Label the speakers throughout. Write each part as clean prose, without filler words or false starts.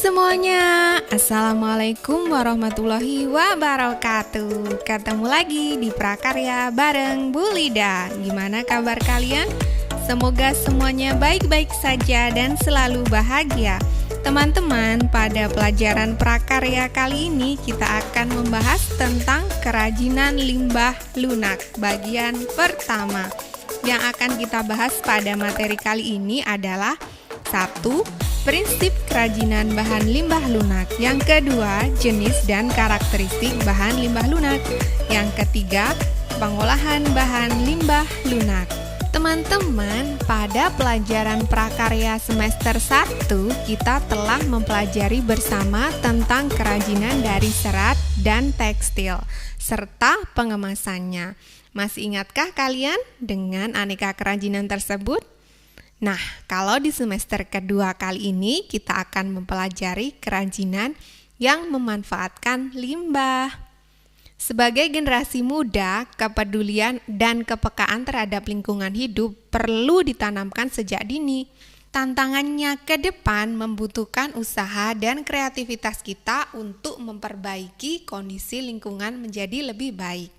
Speaker 1: semuanya, Assalamualaikum warahmatullahi wabarakatuh. Ketemu lagi di Prakarya bareng Bu Lida. Gimana kabar kalian? Semoga semuanya baik-baik saja dan selalu bahagia. Teman-teman, pada pelajaran Prakarya kali ini kita akan membahas tentang kerajinan limbah lunak bagian pertama. Yang akan kita bahas pada materi kali ini adalah 1. Prinsip kerajinan bahan limbah lunak. Yang kedua, jenis dan karakteristik bahan limbah lunak. Yang ketiga, pengolahan bahan limbah lunak. Teman-teman, pada pelajaran prakarya semester 1, kita telah mempelajari bersama tentang kerajinan dari serat dan tekstil, serta pengemasannya. Masih ingatkah kalian dengan aneka kerajinan tersebut? Nah, kalau di semester kedua kali ini kita akan mempelajari kerajinan yang memanfaatkan limbah. Sebagai generasi muda, kepedulian dan kepekaan terhadap lingkungan hidup perlu ditanamkan sejak dini. Tantangannya ke depan membutuhkan usaha dan kreativitas kita untuk memperbaiki kondisi lingkungan menjadi lebih baik.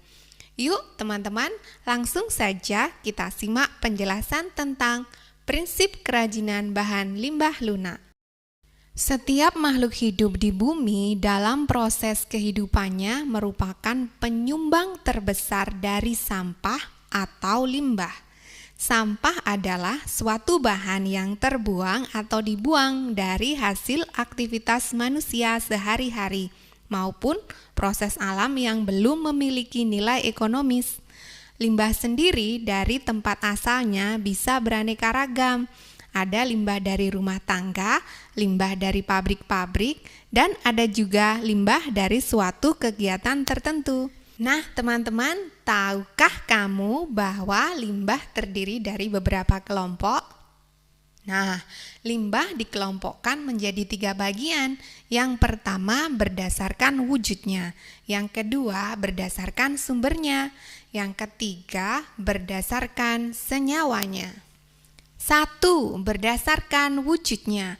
Speaker 1: Yuk teman-teman, langsung saja kita simak penjelasan tentang prinsip kerajinan bahan limbah lunak. Setiap makhluk hidup di bumi dalam proses kehidupannya merupakan penyumbang terbesar dari sampah atau limbah. Sampah adalah suatu bahan yang terbuang atau dibuang dari hasil aktivitas manusia sehari-hari maupun proses alam yang belum memiliki nilai ekonomis. Limbah sendiri dari tempat asalnya bisa beraneka ragam. Ada limbah dari rumah tangga, limbah dari pabrik-pabrik, dan ada juga limbah dari suatu kegiatan tertentu. Nah, teman-teman, tahukah kamu bahwa limbah terdiri dari beberapa kelompok? Nah, limbah dikelompokkan menjadi 3 bagian. Yang pertama berdasarkan wujudnya, yang kedua berdasarkan sumbernya, yang ketiga berdasarkan senyawanya. 1. Berdasarkan wujudnya.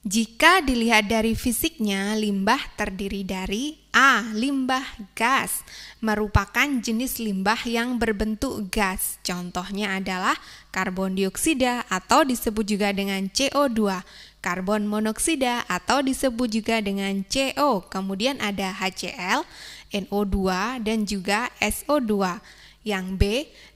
Speaker 1: Jika dilihat dari fisiknya, limbah terdiri dari A. Limbah gas, merupakan jenis limbah yang berbentuk gas. Contohnya adalah karbon dioksida atau disebut juga dengan CO2, karbon monoksida atau disebut juga dengan CO. Kemudian ada HCl, NO2 dan juga SO2. Yang B,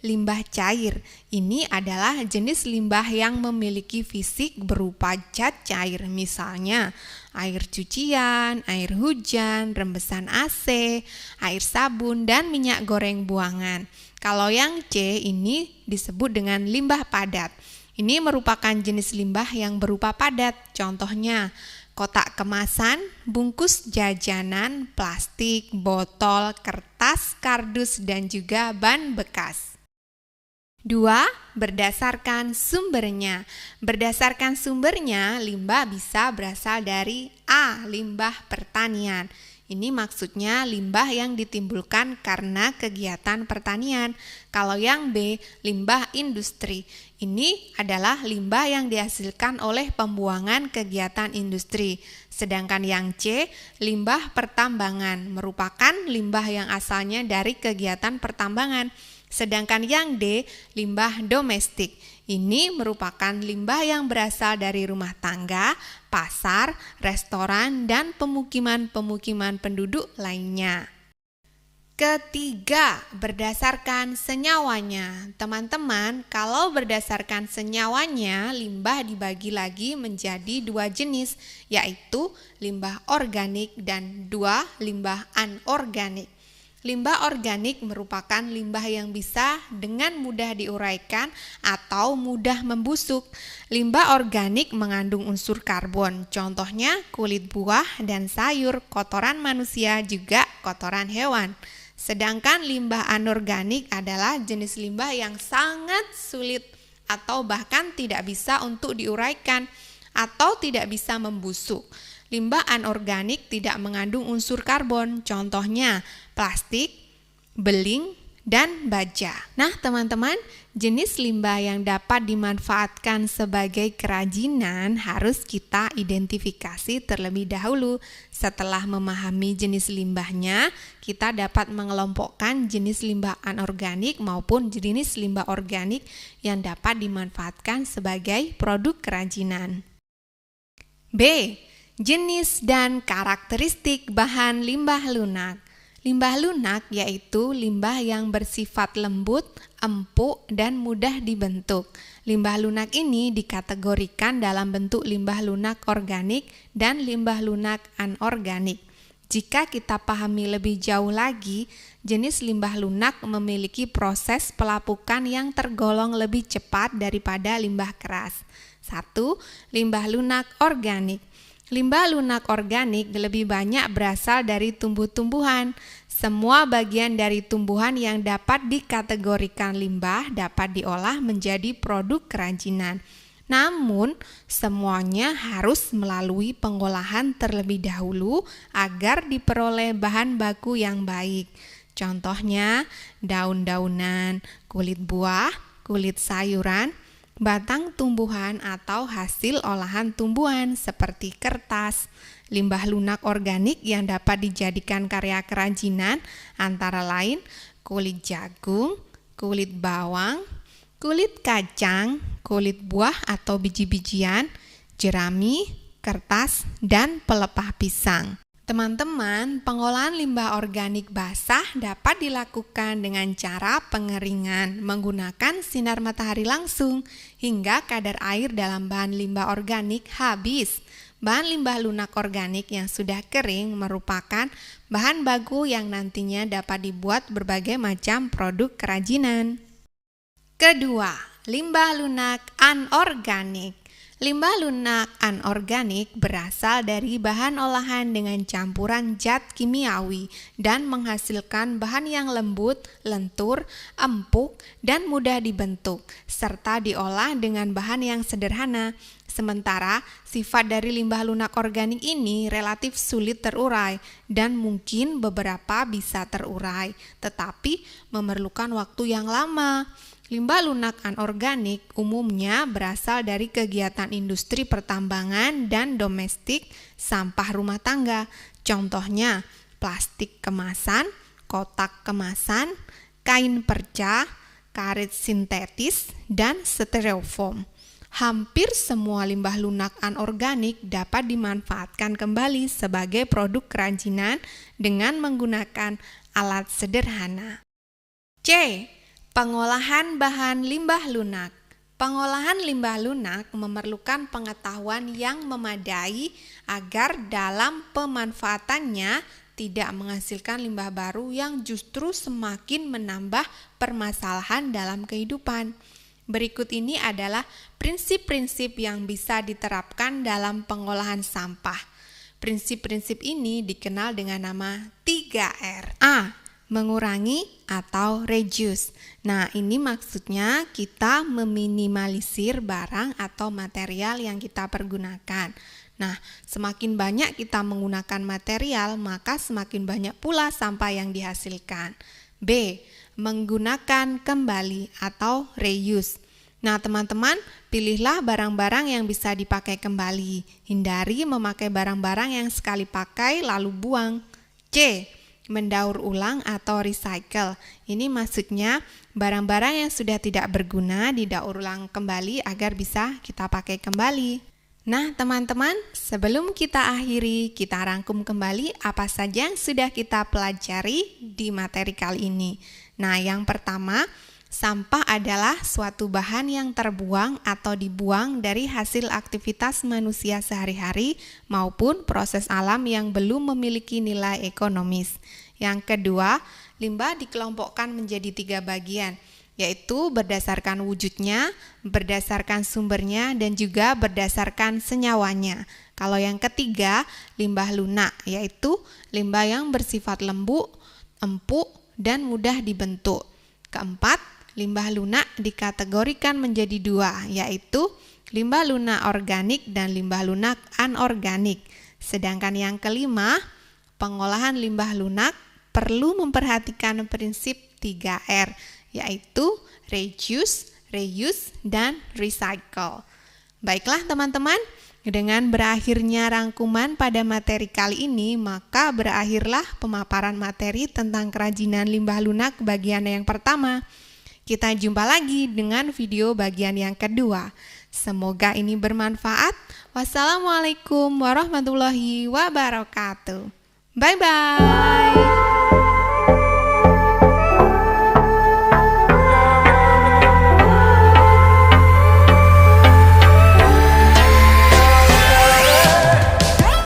Speaker 1: limbah cair. Ini adalah jenis limbah yang memiliki fisik berupa zat cair, misalnya air cucian, air hujan, rembesan AC, air sabun, dan minyak goreng buangan. Kalau yang C ini disebut dengan limbah padat. Ini merupakan jenis limbah yang berupa padat. Contohnya kotak kemasan, bungkus jajanan, plastik, botol, kertas, kardus, dan juga ban bekas. 2. Berdasarkan sumbernya. Berdasarkan sumbernya, limbah bisa berasal dari A. Limbah pertanian. Ini maksudnya limbah yang ditimbulkan karena kegiatan pertanian. Kalau yang B, limbah industri. Ini adalah limbah yang dihasilkan oleh pembuangan kegiatan industri. Sedangkan yang C, limbah pertambangan, merupakan limbah yang asalnya dari kegiatan pertambangan. Sedangkan yang D, limbah domestik. Ini merupakan limbah yang berasal dari rumah tangga, pasar, restoran, dan pemukiman-pemukiman penduduk lainnya. Ketiga, berdasarkan senyawanya. Teman-teman, kalau berdasarkan senyawanya, limbah dibagi lagi menjadi 2 jenis, yaitu limbah organik dan 2 limbah anorganik. Limbah organik merupakan limbah yang bisa dengan mudah diuraikan atau mudah membusuk. Limbah organik mengandung unsur karbon, contohnya kulit buah dan sayur, kotoran manusia, juga kotoran hewan. Sedangkan limbah anorganik adalah jenis limbah yang sangat sulit atau bahkan tidak bisa untuk diuraikan atau tidak bisa membusuk. Limbah anorganik tidak mengandung unsur karbon, contohnya plastik, beling, dan baja. Nah, teman-teman, jenis limbah yang dapat dimanfaatkan sebagai kerajinan harus kita identifikasi terlebih dahulu. Setelah memahami jenis limbahnya, kita dapat mengelompokkan jenis limbah anorganik maupun jenis limbah organik yang dapat dimanfaatkan sebagai produk kerajinan. B. Jenis dan karakteristik bahan limbah lunak. Limbah lunak yaitu limbah yang bersifat lembut, empuk, dan mudah dibentuk. Limbah lunak ini dikategorikan dalam bentuk limbah lunak organik dan limbah lunak anorganik. Jika kita pahami lebih jauh lagi, jenis limbah lunak memiliki proses pelapukan yang tergolong lebih cepat daripada limbah keras. 1. Limbah lunak organik. Limbah lunak organik lebih banyak berasal dari tumbuh-tumbuhan. Semua bagian dari tumbuhan yang dapat dikategorikan limbah dapat diolah menjadi produk kerajinan. Namun, semuanya harus melalui pengolahan terlebih dahulu agar diperoleh bahan baku yang baik. Contohnya, daun-daunan, kulit buah, kulit sayuran, batang tumbuhan atau hasil olahan tumbuhan seperti kertas. Limbah lunak organik yang dapat dijadikan karya kerajinan antara lain kulit jagung, kulit bawang, kulit kacang, kulit buah atau biji-bijian, jerami, kertas, dan pelepah pisang. Teman-teman, pengolahan limbah organik basah dapat dilakukan dengan cara pengeringan menggunakan sinar matahari langsung hingga kadar air dalam bahan limbah organik habis. Bahan limbah lunak organik yang sudah kering merupakan bahan baku yang nantinya dapat dibuat berbagai macam produk kerajinan. Kedua, limbah lunak anorganik. Limbah lunak anorganik berasal dari bahan olahan dengan campuran zat kimiawi dan menghasilkan bahan yang lembut, lentur, empuk, dan mudah dibentuk, serta diolah dengan bahan yang sederhana. Sementara, sifat dari limbah lunak organik ini relatif sulit terurai dan mungkin beberapa bisa terurai, tetapi memerlukan waktu yang lama. Limbah lunak anorganik umumnya berasal dari kegiatan industri pertambangan dan domestik, sampah rumah tangga. Contohnya, plastik kemasan, kotak kemasan, kain perca, karet sintetis, dan styrofoam. Hampir semua limbah lunak anorganik dapat dimanfaatkan kembali sebagai produk kerajinan dengan menggunakan alat sederhana. C. Pengolahan bahan limbah lunak. Pengolahan limbah lunak memerlukan pengetahuan yang memadai agar dalam pemanfaatannya tidak menghasilkan limbah baru yang justru semakin menambah permasalahan dalam kehidupan. Berikut ini adalah prinsip-prinsip yang bisa diterapkan dalam pengolahan sampah. Prinsip-prinsip ini dikenal dengan nama 3R. A. Mengurangi atau reduce. Nah, ini maksudnya kita meminimalisir barang atau material yang kita pergunakan. Nah, semakin banyak kita menggunakan material, maka semakin banyak pula sampah yang dihasilkan. B. Menggunakan kembali atau reuse. Nah, teman-teman, pilihlah barang-barang yang bisa dipakai kembali. Hindari memakai barang-barang yang sekali pakai lalu buang. C. Mendaur ulang atau recycle. Ini maksudnya barang-barang yang sudah tidak berguna didaur ulang kembali agar bisa kita pakai kembali. Nah, teman-teman, sebelum kita akhiri, kita rangkum kembali apa saja yang sudah kita pelajari di materi kali ini. Nah, yang pertama, sampah adalah suatu bahan yang terbuang atau dibuang dari hasil aktivitas manusia sehari-hari maupun proses alam yang belum memiliki nilai ekonomis. Yang kedua, limbah dikelompokkan menjadi 3 bagian, yaitu berdasarkan wujudnya, berdasarkan sumbernya, dan juga berdasarkan senyawanya. Kalau yang ketiga, limbah lunak, yaitu limbah yang bersifat lembut, empuk, dan mudah dibentuk. Keempat, limbah lunak dikategorikan menjadi 2, yaitu limbah lunak organik dan limbah lunak anorganik. Sedangkan yang kelima, pengolahan limbah lunak perlu memperhatikan prinsip 3R, yaitu reduce, reuse, dan recycle. Baiklah teman-teman, dengan berakhirnya rangkuman pada materi kali ini, maka berakhirlah pemaparan materi tentang kerajinan limbah lunak bagian yang pertama. Kita jumpa lagi dengan video bagian yang kedua. Semoga ini bermanfaat. Wassalamualaikum warahmatullahi wabarakatuh. Bye-bye.